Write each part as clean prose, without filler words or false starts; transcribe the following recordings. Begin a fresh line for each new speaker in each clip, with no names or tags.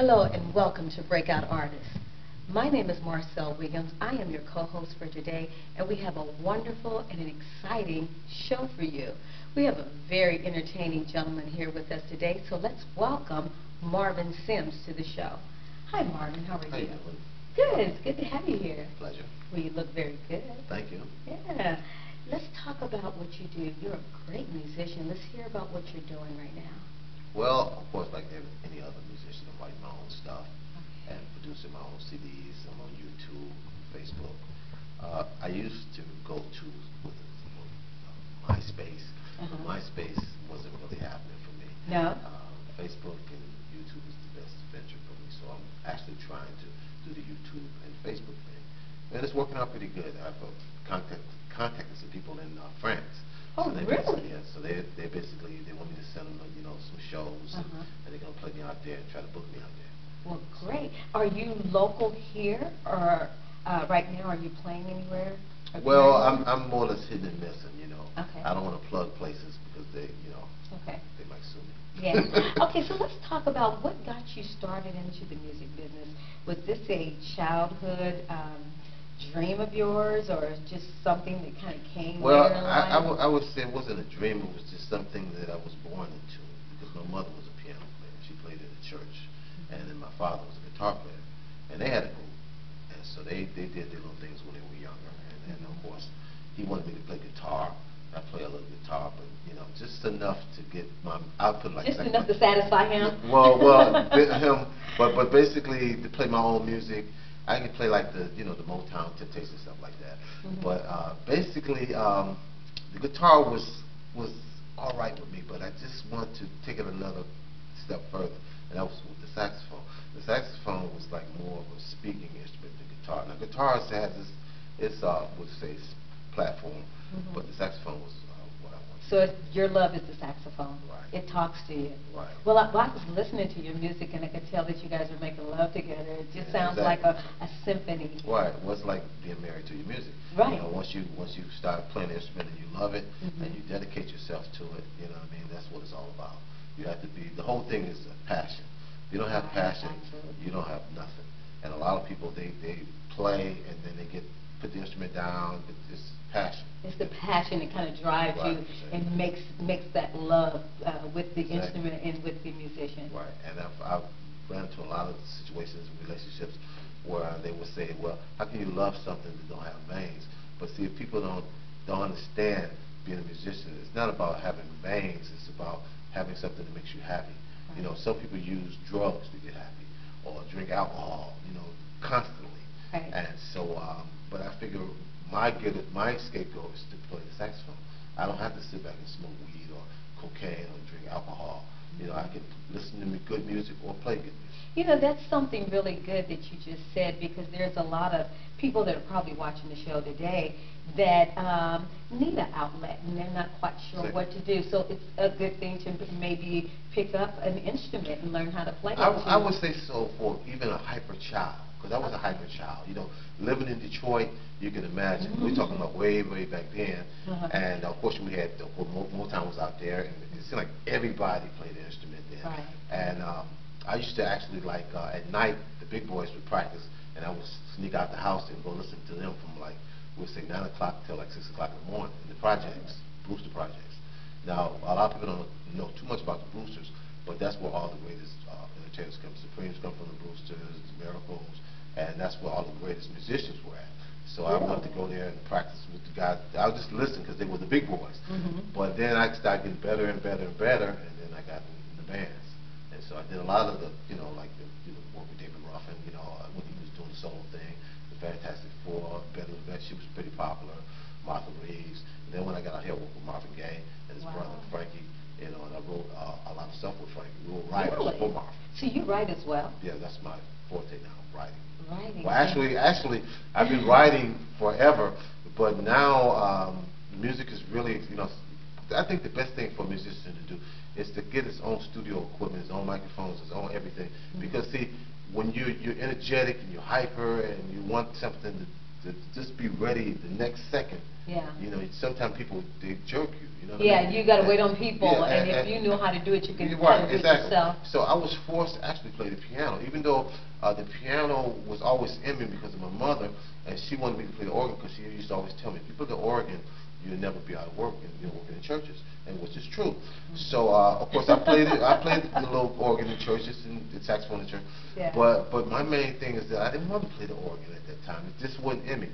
Hello and welcome to Breakout Artist. My name is Marcel Williams. I am your co-host for today, and we have a wonderful and an exciting show for you. We have a very entertaining gentleman here with us today, so let's welcome Marvin Sims to the show. Hi Marvin, how are you?
How you doing?
Good, it's good to have you here.
Pleasure.
Well, you look very good.
Thank you.
Yeah. Let's talk about what you do. You're a great musician. Let's hear about what you're doing right now.
Well, of course, like any other musician, I'm writing my own stuff and producing my own CDs. I'm on YouTube, Facebook. I used to go to MySpace. But MySpace wasn't really happening for me.
No?
Facebook and YouTube is the best venture for me, so I'm actually trying to do the YouTube and Facebook thing. And it's working out pretty good. I've contacted some people in France.
Oh,
so
really?
Yeah, so they basically, they want me to send them, some shows, and they're going to play me out there and try to book me out there.
Well, great. Are you local here, or right now, are you playing anywhere?
Well, I'm more or less hidden and missing,
Okay.
I don't want to plug places because they,
Okay.
they might sue me.
Yeah. Okay, so let's talk about what got you started into the music business. Was this a childhood dream of yours, or just something that kind of came
Well,
later in life?
I would say it wasn't a dream. It was just something that I was born into because my mother was a piano player. She played in the church, and then my father was a guitar player, and they had a group, and so they did their little things when they were younger. And of course, he wanted me to play guitar. I play a little guitar, but just enough to get my. I'll put it like
just enough to satisfy him.
Him, but basically to play my own music. I can play like the the Motown, Temptations, stuff like that. But basically, the guitar was all right with me, but I just wanted to take it another step further, and that was with the saxophone. The saxophone was like more of a speaking instrument than guitar. Now, guitar has its would say platform, but the saxophone was what I wanted.
So your love is the saxophone.
Right.
It talks to you.
Right.
Well, I was listening to your music, and I could tell that you guys are making love together. It just sounds like a symphony.
Right. Well, it's like being married to your music.
Right.
Once you start playing the instrument and you love it, and you dedicate yourself to it, that's what it's all about. You have to be. The whole thing is a passion. If you don't have passion, you don't have nothing. And a lot of people they play and then they put the instrument down. It's passion.
It's the passion that kind of drives you and makes that love with the instrument and with the musician.
Right. And I've run into a lot of situations in relationships where they will say, well, how can you love something that don't have veins? But see, if people don't understand being a musician, it's not about having veins. It's about having something that makes you happy.
Right.
Some people use drugs to get happy or drink alcohol, constantly.
Right.
And so, but I figure my scapegoat is to play the saxophone. I don't have to sit back and smoke weed or cocaine or drink alcohol. I can listen to good music or play good music.
That's something really good that you just said, because there's a lot of people that are probably watching the show today that need an outlet and they're not quite sure what to do. So it's a good thing to maybe pick up an instrument and learn how to play it.
I would say so for even a hyper child, because I was a hyper child. Living in Detroit, you can imagine. We're talking about way back then, and of course we had Motown was out there, and it seemed like everybody played an instrument then.
Right.
And I used to actually at night the big boys would practice, and I would sneak out the house and go listen to them from we'd say 9 o'clock till 6 o'clock in the morning in the projects, Brewster projects. Now a lot of people don't know too much about the Brewsters, but that's where all the greatest entertainers come. Supremes come from the Brewsters, the Miracles, and that's where all the greatest musicians were at. So I wanted to go there and practice with the guys. I would just listen because they were the big boys. But then I started getting better and better and better, and then I got in the bands. And so I did a lot of the, work with David Ruffin, when he was doing the solo thing, the Fantastic Four, Betty LaVette, she was pretty popular, Martha Reeves. And then when I got out here, I worked with Marvin Gaye and his brother Frankie, and I wrote a lot of stuff with Frankie. We were writers for Marvin.
So you write as well?
Yeah, that's my forte now, writing.
Writing.
Well, actually, I've been writing forever, but now music is really, I think the best thing for a musician to do is to get his own studio equipment, his own microphones, his own everything. Because see, when you're energetic and you're hyper and you want something to just be ready the next second.
Yeah.
You know, sometimes people, they jerk you. You know what
Yeah,
I mean?
you got to wait on people,
Yeah,
and if you know how to do it, you can
you're
kind
right,
of do it
exactly.
yourself.
So I was forced to actually play the piano, even though the piano was always in me because of my mother, and she wanted me to play the organ because she used to always tell me, if you play the organ, you'll never be out of work, and you'll work in the churches, and which is true. So of course I played it. I played the little organ in churches and the saxophone in church.
Yeah.
But my main thing is that I didn't want to play the organ at that time. It just wasn't in me.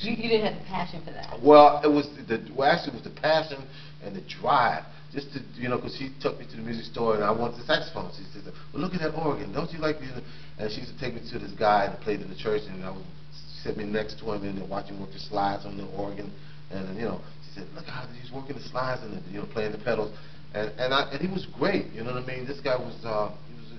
You didn't have the passion for that.
Well, it was actually it was the passion and the drive. Just to, you know, because she took me to the music store and I wanted the saxophone. She said, well, look at that organ. Don't you like these? And she used to take me to this guy that played in the church, and I would sit me next to him and watch him work the slides on the organ. And, you know, she said, look how he's working the slides and, you know, playing the pedals. And he was great, you know what I mean? This guy was, he was,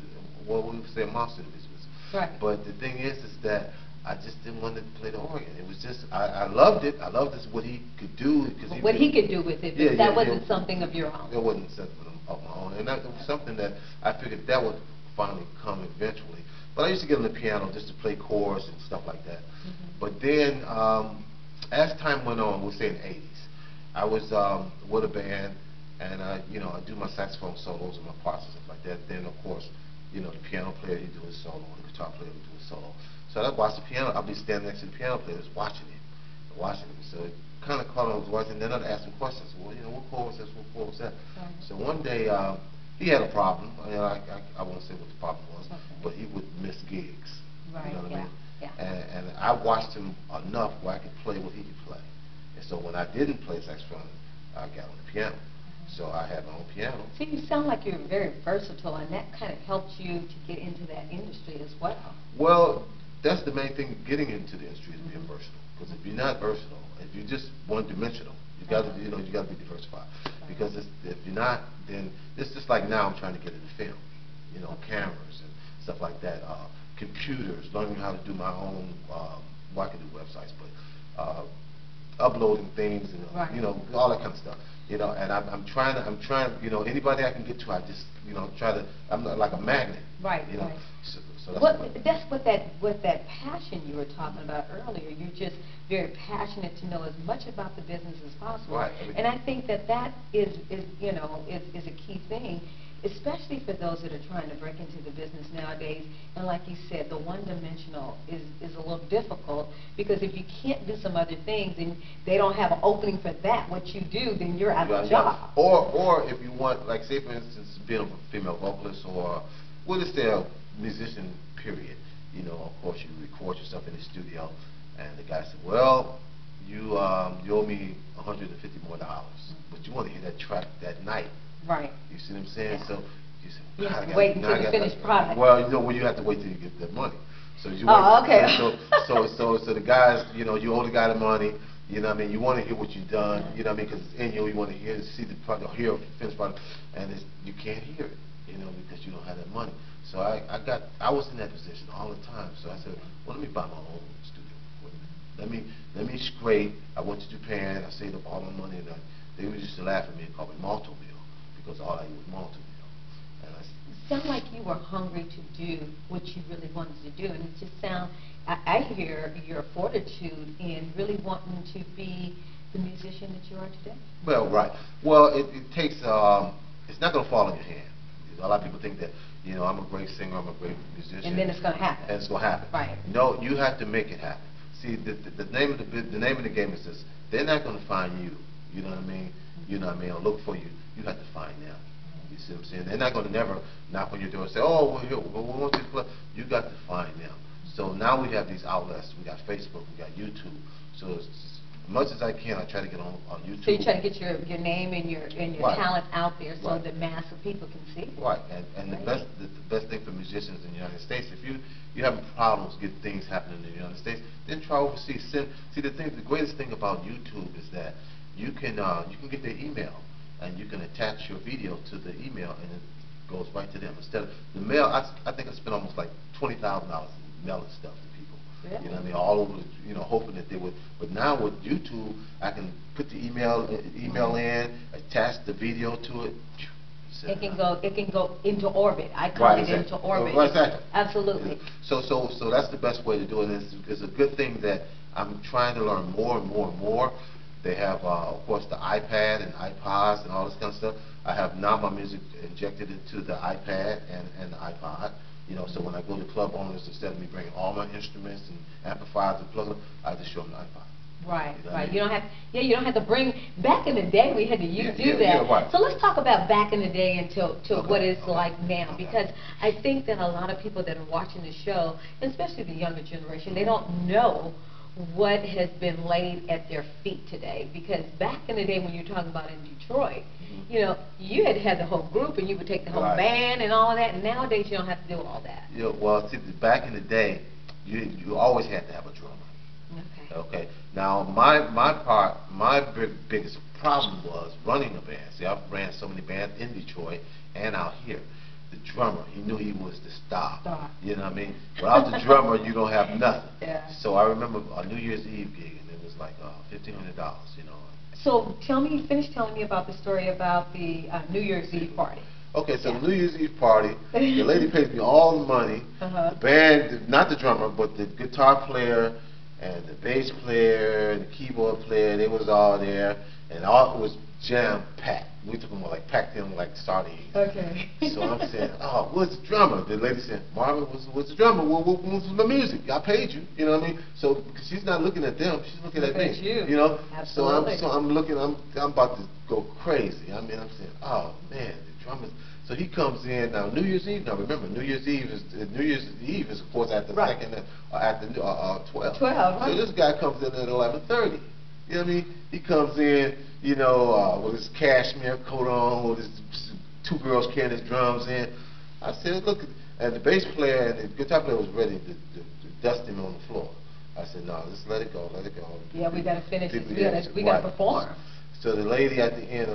what we would say, a monster in the business.
Right.
But the thing is that I just didn't want to play the organ. It was just, I loved it. I loved this, what he could do.
What he could do with it, but that wasn't something of your own.
It wasn't something of my own. And that was something that I figured that would finally come eventually. But I used to get on the piano just to play chords and stuff like that. But then, as time went on, we'll say in the 80s, I was with a band, and you know, I do my saxophone solos and my parts and stuff like that. Then, of course, you know, the piano player, he do his solo, and the guitar player would do his solo. So I'd watch the piano. I'd be standing next to the piano player, just watching him. So it kind of caught on his voice, and then I'd ask him questions. Well, you know, what chord was this? What chord was that?
Right.
So one day, he had a problem. I won't say what the problem was, but he would miss gigs.
Right.
You know what I mean?
Yeah.
And I watched him enough where I could play what he could play. And so when I didn't play saxophone, I got on the piano. So I had my own piano.
See, you sound like you're very versatile, and that kind of helped you to get into that industry as well.
Well, that's the main thing, getting into the industry, is being versatile. Because if you're not versatile, if you're just one-dimensional, you got to, you know, you got to be diversified. Because if you're not, then it's just like now I'm trying to get into film, you know, cameras and stuff like that, computers, learning how to do my own. Well, I can do websites, but uploading things and you know, all that kind of stuff. You know, and I'm trying, you know, anybody I can get to, I just, you know, try to. I'm not like a magnet.
Right.
You know.
Right.
So that's
what that passion you were talking about earlier. You're just very passionate to know as much about the business as possible.
Right.
And I think that is you know is a key thing, especially for those that are trying to break into the business nowadays. And like you said, the one-dimensional is a little difficult, because if you can't do some other things and they don't have an opening for that, what you do, then you're out of a job.
Or if you want, like say for instance, being a female vocalist, or we'll just say a musician, period. You know, of course you record yourself in the studio, and the guy said, well, you owe me $150 more, but you want to hear that track that night.
Right.
You see what I'm saying?
Yeah.
So you say,
you have to wait until the finished product.
Well, you know, you have to wait till you get that money. So you
okay.
So the guys, you know, you owe the guy the money. You know what I mean? You want to hear what you've done. You know what I mean? Because it's in you. You want to hear, see the product, hear the finished product, and you can't hear it. You know, because you don't have that money. So I was in that position all the time. So I said, well, let me buy my own studio equipment. Let me scrape. I went to Japan. I saved up all my money, and they used to laugh at me and call me Malto Bill, because all I knew was Malto Bill. And
it sounded like you were hungry to do what you really wanted to do, and it just sounds. I hear your fortitude in really wanting to be the musician that you are today.
Well, right. Well, it takes. It's not going to fall in your hand. A lot of people think that, you know, I'm a great singer, I'm a great musician,
and then it's going to happen.
And it's going to happen.
Right.
No, you have to make it happen. See, the name of the game is this: they're not going to find you. You know what I mean? You know what I mean? Or look for you. You have to find them. You see what I'm saying? They're not going to never knock on your door and say, "Oh, we're here. We want you to play." You got to find them. So now we have these outlets. We got Facebook. We got YouTube. So as much as I can, I try to get on YouTube.
So you try to get your name and your
right.
talent out there, so
right.
the mass of people can see it.
Right, and right. the best thing for musicians in the United States, if you having problems getting things happening in the United States, then try overseas. See, the greatest thing about YouTube is that you can get their email, and you can attach your video to the email, and it goes right to them. Instead of the mail, I think I spent almost like $20,000 mailing stuff to people.
Really?
You know what I mean? All over, you know, hoping that they would. But now with YouTube, I can put the email in, attach the video to it,
It can go into orbit. I call
Right,
it
exactly.
into orbit.
Right, exactly.
Absolutely.
So that's the best way to do it. It's a good thing that I'm trying to learn more and more and more. They have, of course, the iPad and iPods and all this kind of stuff. I have now my music injected into the iPad and the iPod. You know, so when I go to club owners, instead of me bringing all my instruments and amplifiers and plug them, I just show them the iPod.
Right,
you know
right.
I mean?
You don't have to bring. Back in the day, we had to do that.
Right.
So let's talk about back in the day and to
Okay,
what it's
okay,
like now,
okay.
because I think that a lot of people that are watching the show, especially the younger generation, they don't know what has been laid at their feet today. Because back in the day, when you're talking about in Detroit, you know, you had to have the whole group, and you would take the whole
Right.
band and all of that. And nowadays, you don't have to do all that.
Yeah, well, see, back in the day, you always had to have a drummer.
Okay.
Okay. Now, my biggest problem was running a band. See, I've ran so many bands in Detroit and out here. The drummer, he knew he was the star. You know what I mean? Without the drummer, you don't have nothing.
Yeah.
So I remember a New Year's Eve gig, and it was like $1,500. You know.
So finish telling me about the story about the New Year's Eve party.
Okay, so the New Year's Eve party, the lady pays me all the money. The band, not the drummer, but the guitar player and the bass player and the keyboard player, they was all there, and it was jam-packed. We took them like packed in like sardines.
Okay.
So I'm saying, oh, where's the drummer? The lady said, Marvin, what's the drummer? What's the music? I paid you. You know what I mean? So because she's not looking at them, she's looking at me.
You
know?
Absolutely.
So I'm looking, I'm about to go crazy. I mean, I'm saying, oh man, the drummer's. So he comes in now. New Year's Eve. Now remember, New Year's Eve is of course at the second at the 12.
12. Right.
So this guy comes in at 11:30. You know what I mean? He comes in, you know, with his cashmere coat on, with his two girls carrying his drums in. I said, look, and the bass player and the guitar player was ready to dust him on the floor. I said, no, just let it go, let it go.
Yeah, we got to finish this. We got to perform.
So the lady at the end,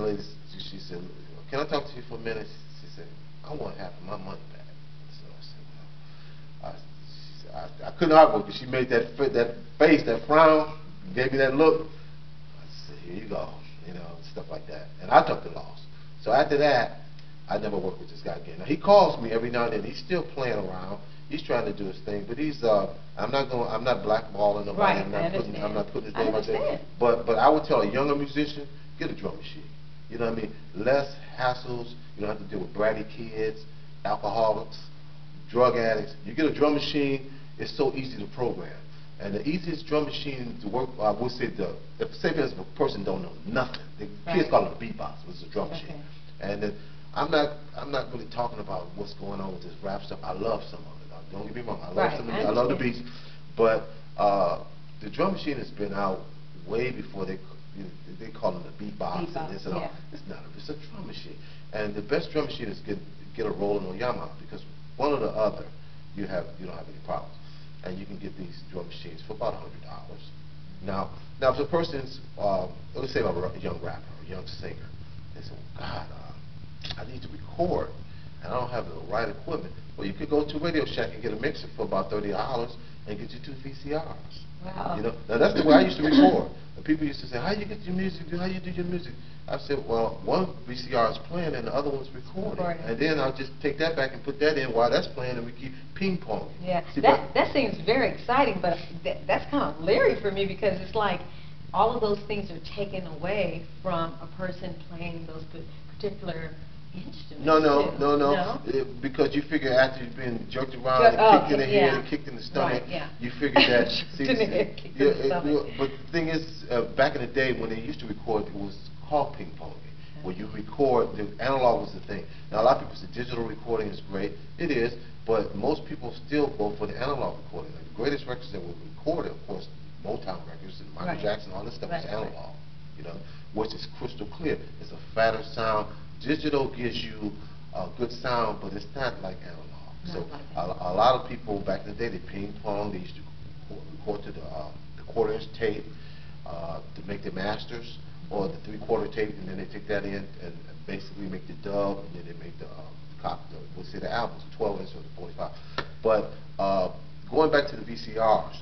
she said, can I talk to you for a minute? She said, I want half of my money back. So I said, well, I couldn't argue because she made that face, that frown, gave me that look. I said, here you go, you know, stuff like that. And I took the loss. So after that, I never worked with this guy again. Now he calls me every now and then. He's still playing around. He's trying to do his thing, but he's I'm not blackballing nobody.
Right,
I'm not putting his name out there. But I would tell a younger musician, get a drum machine. You know what I mean? Less hassles. You don't have to deal with bratty kids, alcoholics, drug addicts. You get a drum machine, it's so easy to program. And the easiest drum machine to work, I would say, if say if a person don't know nothing, the kids call it a beatbox, which is a drum machine. And I'm not really talking about what's going on with this rap stuff. I love some of it. Don't get me wrong. I love some of it. I love the beats. But the drum machine has been out way before they call them the beatbox and this and all. It's not. It's a drum machine. And the best drum machine is get a rolling on Yamaha, because one or the other you don't have any problems. And you can get these drum machines for about $100. Now if the person's let's say I'm a young rapper, a young singer, they say, well, God, I need to record, and I don't have the right equipment. Well, you could go to Radio Shack and get a mixer for about $30 and get you 2 VCRs.
Wow.
You know, now that's the way I used to record. And people used to say, how you get your music? How you do your music? I said, well, one VCR is playing and the other one's recording. And then I'll just take that back and put that in while that's playing, and we keep ping-ponging.
Yeah, that seems very exciting, but that's kind of leery for me, because it's like all of those things are taken away from a person playing those particular instruments.
No. Because you figure after you've been jerked around and kicked in the head and kicked in the stomach, you figure that. But the thing is, back in the day when they used to record, it was called ping ponging. Where you record, the analog was the thing. Now a lot of people say digital recording is great. It is, but most people still go for the analog recording. Like the greatest records that were recorded, of course, Motown records and Michael Jackson, all this stuff was analog. You know, which is crystal clear. It's a fatter sound. Digital gives you a good sound, but it's not like analog. So a lot of people back in the day, they ping pong. They used to record to the quarter-inch tape to make the masters, or the 3/4 tape, and then they take that in and basically make the dub, and then they make the albums, the 12-inch or the 45. But going back to the VCRs,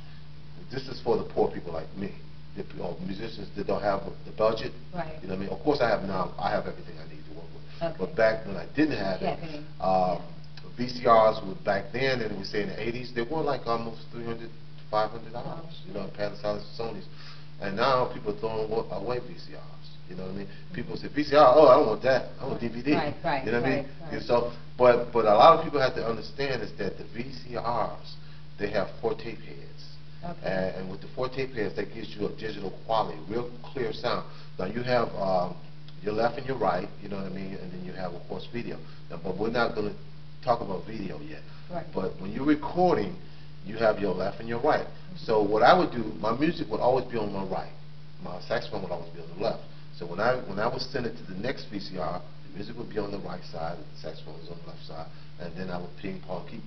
this is for the poor people like me. musicians that don't have the budget.
Right.
You know what I mean? Of course, I have now. I have everything I need to work with.
Okay.
But back when I didn't have it, VCRs were back then, and we say in the 80s, they were like almost $300 to $500. You know, Panasonic, Sony's, and now people are throwing away VCRs. You know what I mean? People say VCR, oh, I don't want that. I want DVD.
Right.
You know what I mean?
Right.
And so, but a lot of people have to understand is that the VCRs, they have 4 tape heads.
Okay.
And with the 4 tape heads, that gives you a digital quality, real clear sound. Now you have your left and your right, you know what I mean, and then you have, of course, video. Now, but we're not going to talk about video yet.
Right.
But when you're recording, you have your left and your right. So what I would do, my music would always be on my right. My saxophone would always be on the left. So when I would send it to the next VCR, the music would be on the right side, the saxophone was on the left side, and then I would keep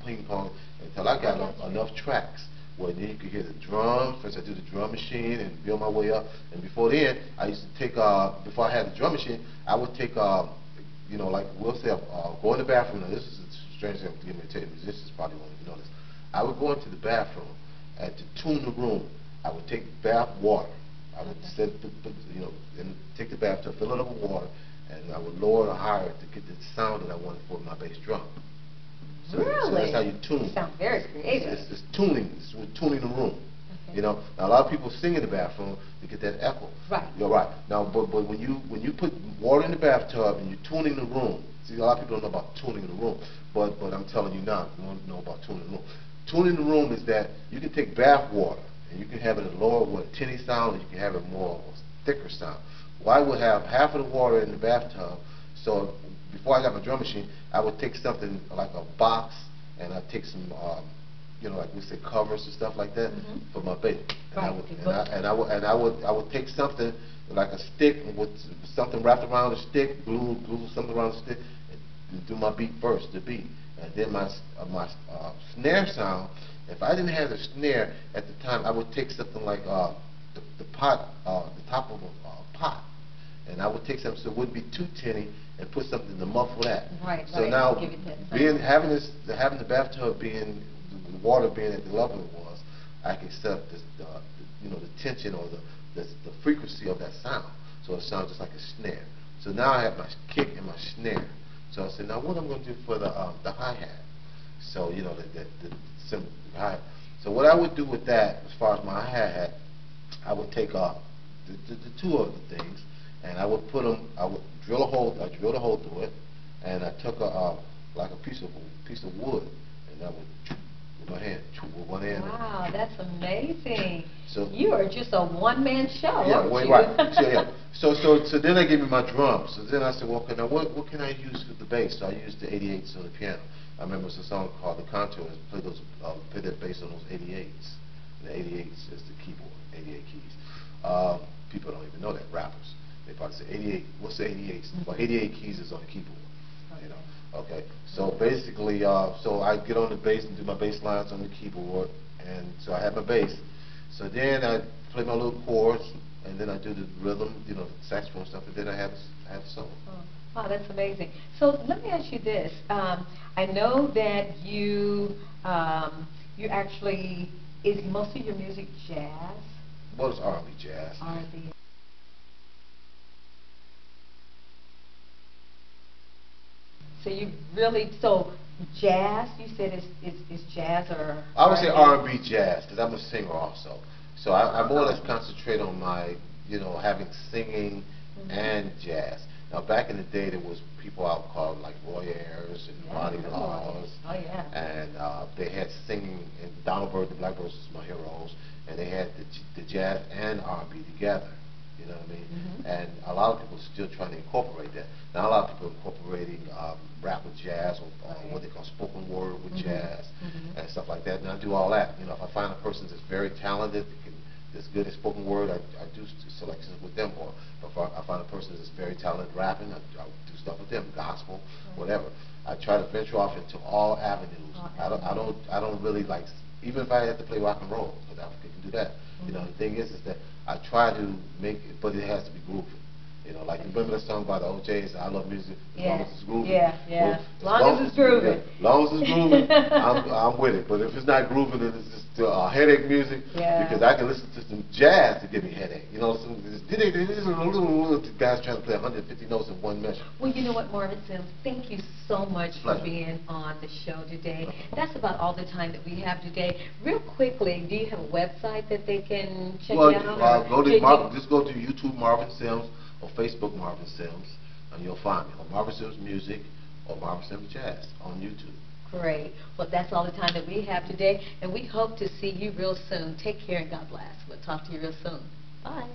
ping pong until I got enough tracks where then you could hear the drums. First I do the drum machine and build my way up. And before then, I used to take, before I had the drum machine, I would take, you know, like we'll say, go in the bathroom. Now this is a strange thing, forgive me to tell you, musicians probably won't even know this. I would go into the bathroom and to tune the room, I would take bath water. I would set, you know, and take the bathtub, fill it up with water, and I would lower it higher to get the sound that I wanted for my bass drum. So,
really?
So that's how you tune.
You sound very creative.
It's tuning. It's tuning the room. Okay. You know, now a lot of people sing in the bathroom to get that echo.
Right.
You're right. Now, but when you put water in the bathtub and you're tuning the room, see, a lot of people don't know about tuning the room, but I'm telling you now, you want to know about tuning the room. Tuning the room is that you can take bath water and you can have it a lower, tinny sound, or you can have it more of a thicker sound. Well, I would have half of the water in the bathtub, so before I got my drum machine, I would take something like a box, and I'd take some, you know, like we say covers and stuff like that for my bass. And I would take something like a stick with something wrapped around the stick, glue something around the stick, and do my beat first, the beat, and then my snare sound. If I didn't have the snare at the time, I would take something like the top of a pot, and I would take something so it wouldn't be too tinny, and put something to muffle that.
Right.
So now, having the bathtub being the water being at the level it was, I could set up this, you know, the tension or the frequency of that sound, so it sounds just like a snare. So now I have my kick and my snare. So I said, now what I'm going to do for the hi-hat? So you know the simple hi-hat. So what I would do with that, as far as my hi-hat, I would take the 2 of the things, and I would put them. I would drill a hole. I drilled a hole through it, and I took like a piece of wood, and I would with my hand, with one hand.
Wow, that's amazing.
So
you are just a one-man show,
yeah,
aren't you?
Right. So then they gave me my drums. So then I said, well, what can I use for the bass? So I used the 88s on the piano. I remember it's a song called The Contours. Play that bass on those 88s. And the 88s is the keyboard, 88 keys. People don't even know that, rappers. They probably say 88. What's the 88s? Well, 88 keys is on the keyboard. You know. Okay. So basically, so I get on the bass and do my bass lines on the keyboard, and so I have my bass. So then I play my little chords, and then I do the rhythm, you know, the saxophone stuff, and then I have the solo.
Wow, that's amazing. So let me ask you this: I know that you actually, is most of your music jazz?
Well, it's R&B jazz.
R&B. So you really, jazz, you said is jazz or
I would say R&B jazz, because I'm a singer also. So I more or less concentrate on my, you know, having singing and jazz. Now back in the day, there was people out called like Roy Ayers and Ronnie Laws.
Oh yeah.
And they had singing, and Donald Byrd, the Blackbirds was my heroes, and they had the jazz and R&B together. You know what I mean? And a lot of people are still trying to incorporate that. Now a lot of people are incorporating rap with jazz, or what they call spoken word with jazz, and stuff like that. And I do all that. You know, if I find a person that's very talented, that's good at spoken word, I do selections with them. Or if I find a person that's very talented rapping, I do stuff with them, gospel, whatever. I try to venture off into all avenues. I don't really like, even if I have to play rock and roll, because Africa can do that. You know, the thing is that I try to make it, but it has to be groovy. You know, like you remember that song by the OJ's, I Love Music, as long as it's grooving.
Yeah, yeah.
Well,
Long as it's grooving.
As long as it's grooving, I'm with it. But if it's not grooving, then it's just headache music.
Yeah.
Because I can listen to some jazz to give me headache. You know, some little guys trying to play 150 notes in one measure.
Well, you know what, Marvin Sims, thank you so much for
Pleasure.
being on the show today. That's about all the time that we have today. Real quickly, do you have a website that they can check
Well,
out?
go to Marvin, just go to YouTube Marvin Sims or Facebook Marvin Sims, and you'll find me. Or Marvin Sims Music or Marvin Sims Jazz on YouTube.
Great. Well, that's all the time that we have today, and we hope to see you real soon. Take care and God bless. We'll talk to you real soon. Bye.